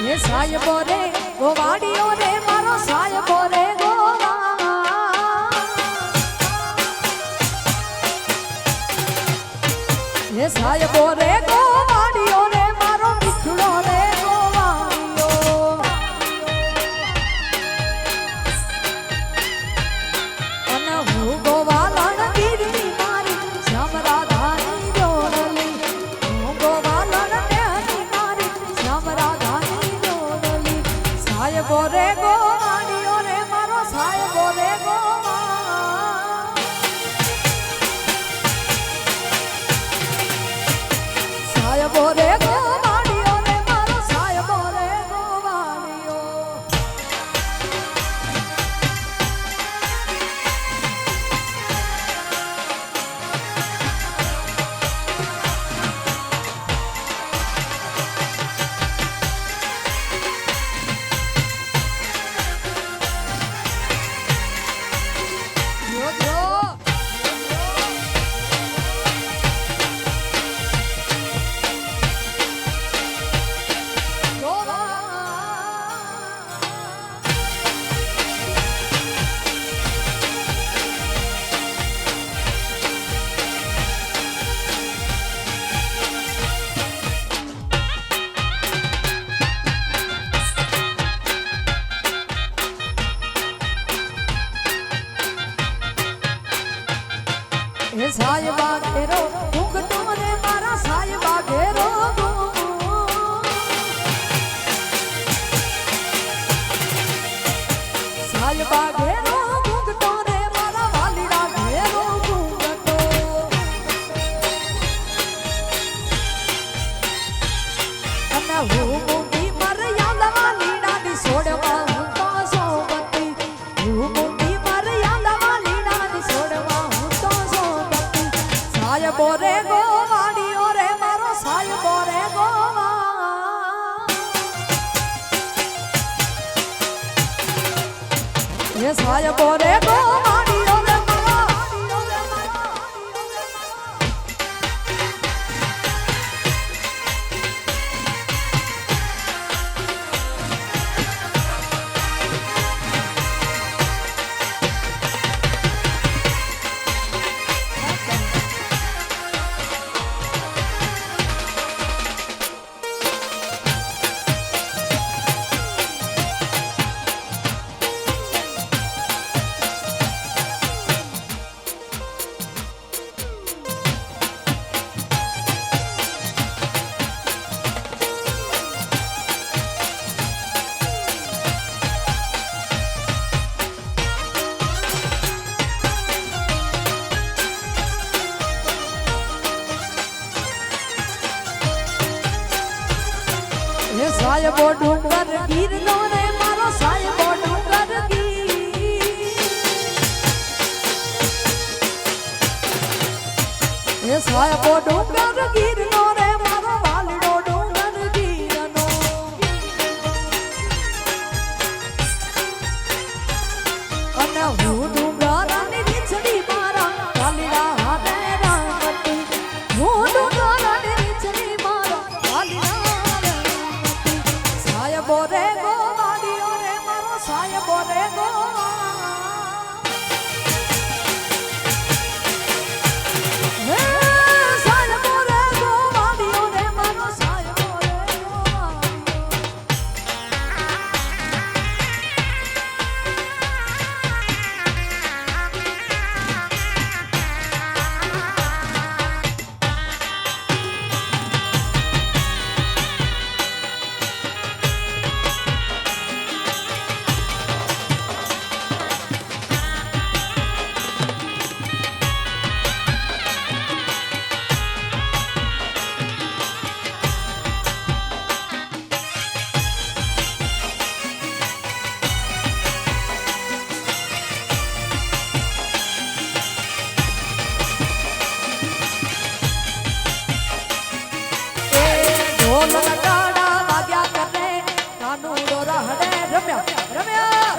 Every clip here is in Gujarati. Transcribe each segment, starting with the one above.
એ સાહેબો રે ગોવાડીઓ રે મારો સાહેબો રે ગોવા એ સાહેબો રે ગોવાડીઓ રે મારો મીઠડો રે ગોવાડીઓ અને હું ગોવાલણ ગીરી મારી શ્યામ રાધાની જોડલી હું ગોવાલણ નેની મારી શ્યામ રાધાની જોડલી સાહેબો રે ગોવાડીઓ રે મારો સાહેબો રે ગોવા સાહેબો રે ગોવાડીઓ રે મારો સાહેબો રે ગોવાડીઓ એ સાહેબા ઘેરો ઘૂંઘટો ને મારા સાહેબા ઘેરો સાહેબા ઘેરો ઘૂંઘટો ને મારા વાલીડા ઘેરો ઘૂંઘટો અને હું મોટી મર્યાદા વાલીડાની છોડવા હું પાસો બતી હું મોટી મર્યાદા વાલીડાની છોડવા સાહેબો રે ગોવાડીઓ રે મારો સાહેબો રે ગોવા એ સાહેબો રે ગોવાડીઓ રે એ સાહેબો ડુંગર ગીરનો રે મારો સાહેબો ડુંગર ગીર એ સાહેબો ડુંગર ગીરનો રે મારો વાલડો ડુંગર ગીરનો અને હું ડુંગરાની નીચડી મારા વાલડા હાથે રામતી હું ડુંગરાની નીચડી મારા વાલડા સાહેબો રે ગોવાડીઓ રે મારો સાહેબો રે ગોવા હે સાહેબો રે ગોવાડીઓ રે મારો સાહેબો રે ગોવા ઢોલ નગાડા વાગ્યા કરે કાનુડો રહડે રમ્યા રમ્યા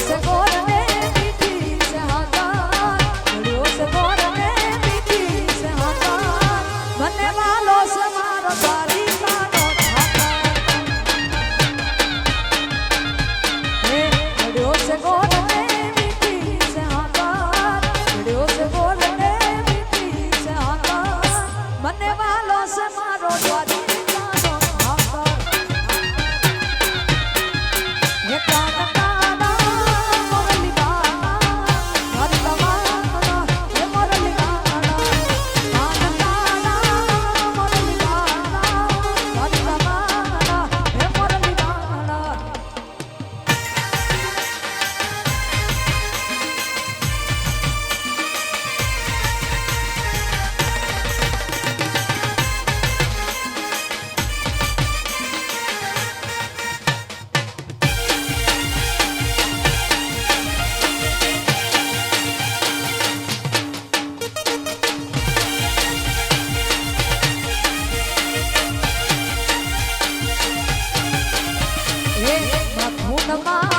છે ગોળ ને મીઠી છે હાકાર મળ્યો છે ગોળ ને મીઠી છે હાકાર મને વાલો છે મારો દ્વારિકાનો ઠાકર હે મળ્યો છે ગોળ ને મીઠી છે હાકાર મળ્યો છે ગોળ ને મીઠી છે હાકાર મને વાલો છે મારો દ્વારિકાનો ઠાકર હે Mama